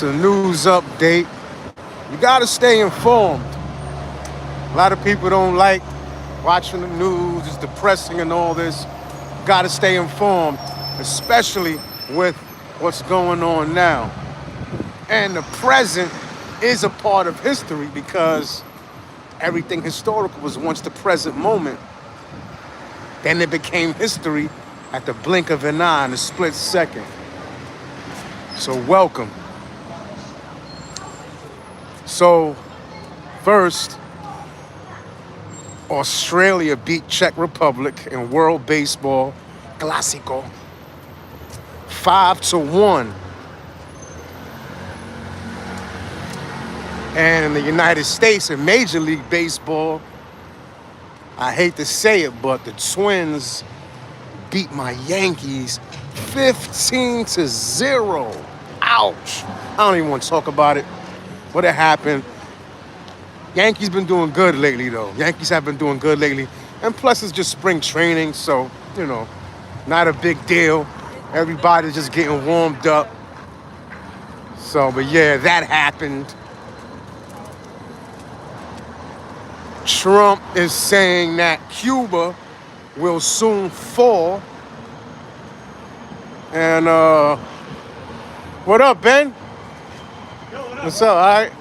It's a news update. You gotta stay informed. A lot of people don't like watching the news. It's depressing and all this. Gotta stay informed, especially with what's going on now. And the present is a part of history because everything historical was once the present moment. Then it became history at the blink of an eye in a split second. So welcome. So first, Australia beat Czech Republic in World Baseball Clásico 5-1. And in the United States, in Major League Baseball, I hate to say it, but the Twins beat my Yankees 15-0. Ouch. I don't even want to talk about it. What had happened. Yankees been doing good lately, though. Yankees have been doing good lately. And plus, it's just spring training, so, not a big deal. Everybody's just getting warmed up. So, but yeah, that happened. Trump is saying that Cuba will soon fall. And, what up, Ben? What's up,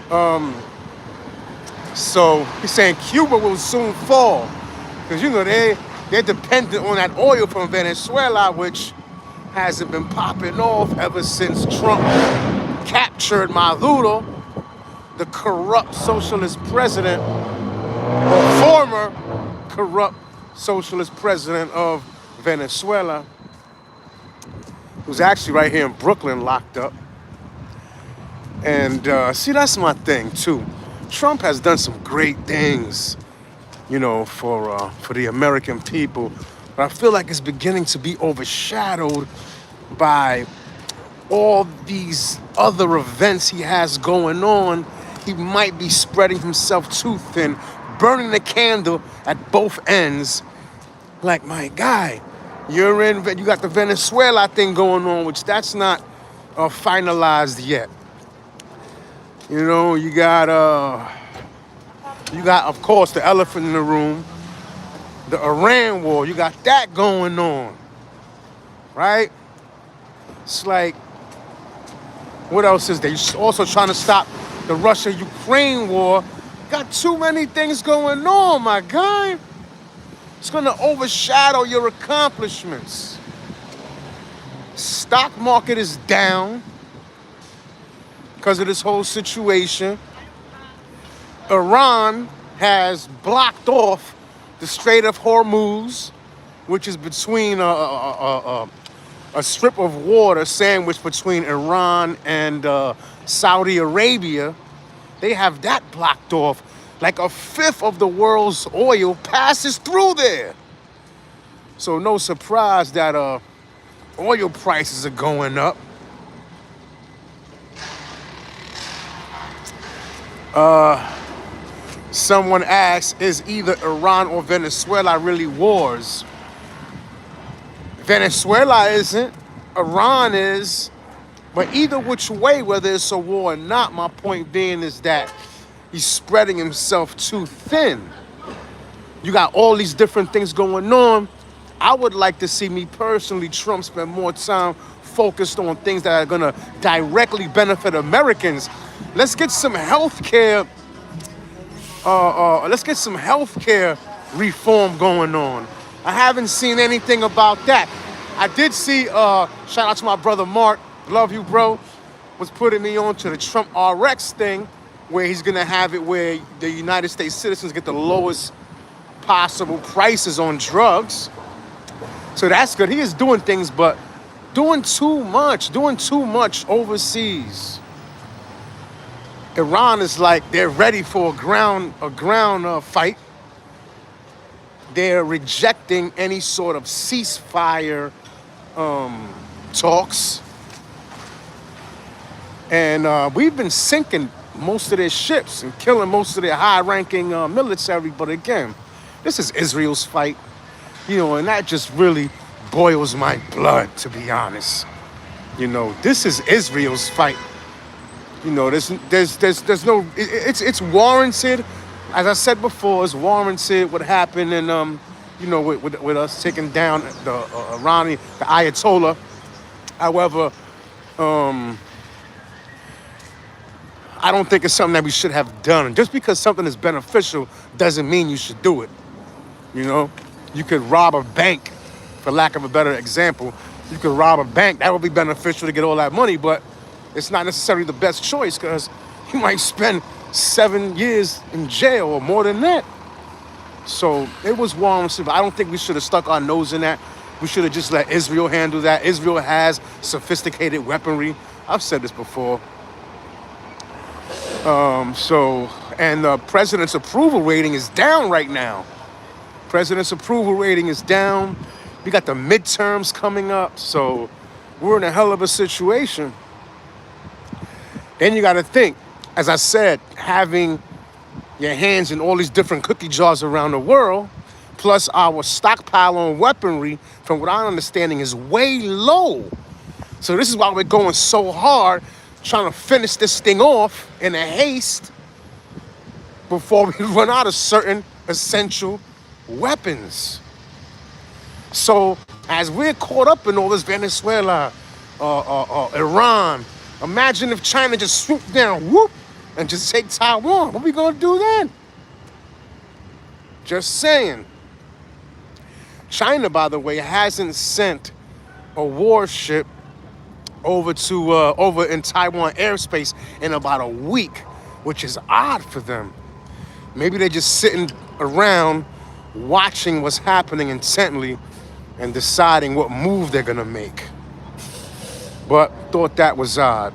all right? So he's saying Cuba will soon fall because they're dependent on that oil from Venezuela, which hasn't been popping off ever since Trump captured Maduro, the corrupt socialist president, or former corrupt socialist president of Venezuela, who's actually right here in Brooklyn locked up. And see, that's my thing too. Trump has done some great things, for the American people. But I feel like it's beginning to be overshadowed by all these other events he has going on. He might be spreading himself too thin, burning the candle at both ends. Like, my guy, you got the Venezuela thing going on, which that's not finalized yet. You got, of course, the elephant in the room, the Iran war. You got that going on, right? It's like, what else is there? You're also trying to stop the Russia-Ukraine war. Got too many things going on, my guy. It's going to overshadow your accomplishments. Stock market is down because of this whole situation. Iran has blocked off the Strait of Hormuz, which is between a strip of water sandwiched between Iran and Saudi Arabia. They have that blocked off. Like a fifth of the world's oil passes through there. So no surprise that oil prices are going up. Someone asked, is either Iran or Venezuela really wars? Venezuela isn't, Iran is, but either which way, whether it's a war or not, my point being is that he's spreading himself too thin. You got all these different things going on. I would like to see, me personally, Trump spend more time focused on things that are gonna directly benefit Americans. Let's get some healthcare. Let's get some healthcare reform going on. I haven't seen anything about that. I did see. Shout out to my brother Mark. Love you, bro. Was putting me on to the Trump RX thing, where he's gonna have it where the United States citizens get the lowest possible prices on drugs. So that's good. He is doing things, but doing too much overseas. Iran is like they're ready for a ground fight. They're rejecting any sort of ceasefire talks. And we've been sinking most of their ships and killing most of their high-ranking military. But again, this is Israel's fight, and that just really boils my blood, to be honest. You know, this is Israel's fight. You know, there's no. It's warranted. As I said before, it's warranted what happened in you know, with us taking down the Iranian, the Ayatollah. However, I don't think it's something that we should have done. Just because something is beneficial doesn't mean you should do it. You know, you could rob a bank, for lack of a better example. You could rob a bank. That would be beneficial to get all that money, but it's not necessarily the best choice because you might spend 7 years in jail or more than that. So it was warranted. I don't think we should have stuck our nose in that. We should have just let Israel handle that. Israel has sophisticated weaponry. I've said this before. And the president's approval rating is down right now. President's approval rating is down. We got the midterms coming up, so we're in a hell of a situation. Then you got to think, as I said, having your hands in all these different cookie jars around the world, plus our stockpile on weaponry, from what I'm understanding, is way low. So this is why we're going so hard, trying to finish this thing off in a haste before we run out of certain essential weapons. So as we're caught up in all this Venezuela, Iran, imagine if China just swooped down, whoop, and just take Taiwan. What are we gonna do then? Just saying. China, by the way, hasn't sent a warship over in Taiwan airspace in about a week, which is odd for them. Maybe they're just sitting around watching what's happening intently and deciding what move they're gonna make. But thought that was odd.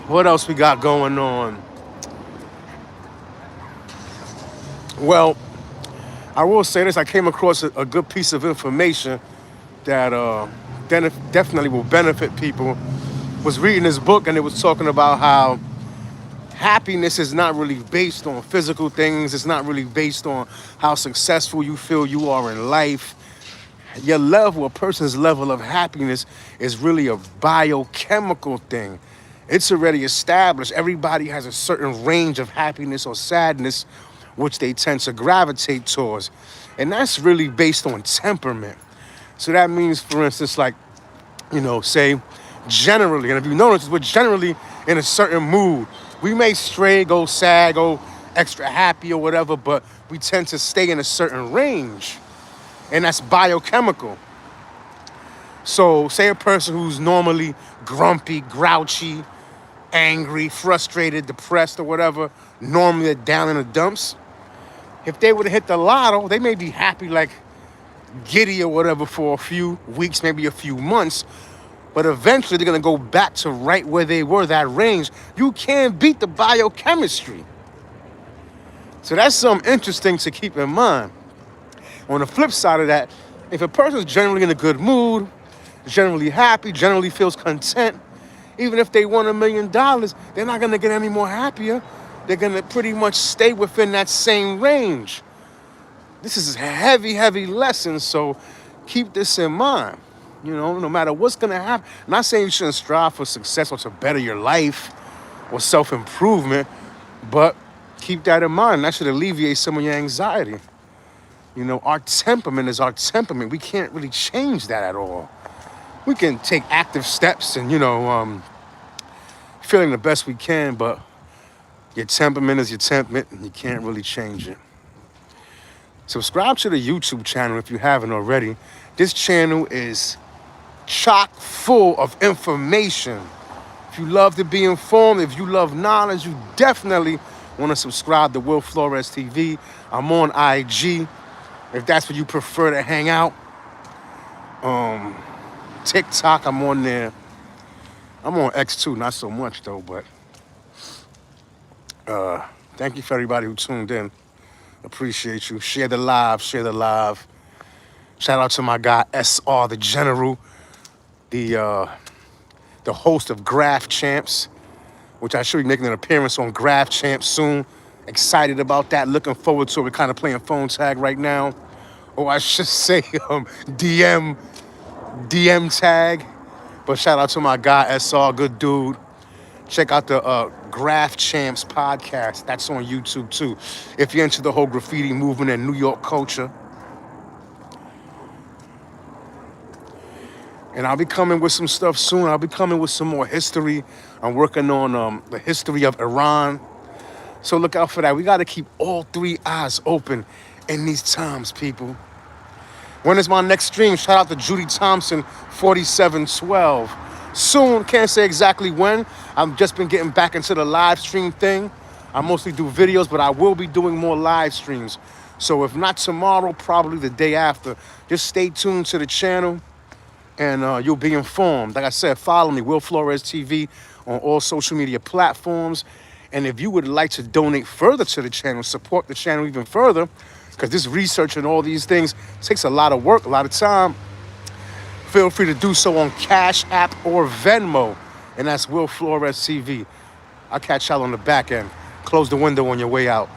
What else we got going on? Well, I will say this. I came across a good piece of information that definitely will benefit people. Was reading this book and it was talking about how happiness is not really based on physical things. It's not really based on how successful you feel you are in life. A person's level of happiness is really a biochemical thing. It's already established. Everybody has a certain range of happiness or sadness which they tend to gravitate towards. And that's really based on temperament. So that means, for instance, like, you know, say generally, and if you notice, we're generally in a certain mood. We may stray, go sad, go extra happy or whatever, but we tend to stay in a certain range. And that's biochemical. So say a person who's normally grumpy, grouchy, angry, frustrated, depressed or whatever, normally they're down in the dumps. If they would have hit the lotto, they may be happy like giddy or whatever for a few weeks, maybe a few months. But eventually they're going to go back to right where they were, that range. You can't beat the biochemistry. So that's something interesting to keep in mind. On the flip side of that, if a person's generally in a good mood, generally happy, generally feels content, even if they won $1 million, they're not going to get any more happier. They're going to pretty much stay within that same range. This is a heavy, heavy lesson, so keep this in mind. You know, no matter what's going to happen. I'm not saying you shouldn't strive for success or to better your life or self-improvement, but keep that in mind. That should alleviate some of your anxiety. You know, our temperament is our temperament. We can't really change that at all. We can take active steps and, you know, feeling the best we can, but your temperament is your temperament and you can't really change it. Subscribe to the YouTube channel if you haven't already. This channel is chock full of information. If you love to be informed, if you love knowledge, you definitely want to subscribe to Will Flores TV. I'm on IG, if that's where you prefer to hang out. TikTok, I'm on there. I'm on X too, not so much though, but thank you for everybody who tuned in. Appreciate you. Share the live, share the live. Shout out to my guy SR the General, the host of Graph Champs, which I should be making an appearance on Graph Champs soon. Excited about that. Looking forward to it. We're kind of playing phone tag right now or I should say DM tag. But shout out to my guy SR, good dude. Check out the Graph Champs podcast. That's on YouTube too. If you're into the whole graffiti movement and New York culture. And I'll be coming with some stuff soon. I'll be coming with some more history. I'm working on the history of Iran. So look out for that. We got to keep all three eyes open in these times, people. When is my next stream? Shout out to Judy Thompson, 4712. Soon, can't say exactly when. I've just been getting back into the live stream thing. I mostly do videos, but I will be doing more live streams. So if not tomorrow, probably the day after. Just stay tuned to the channel and you'll be informed. Like I said, follow me, Will Flores TV, on all social media platforms. And if you would like to donate further to the channel, support the channel even further, because this research and all these things takes a lot of work, a lot of time, feel free to do so on Cash App or Venmo. And that's Will Flores TV. I'll catch y'all on the back end. Close the window on your way out.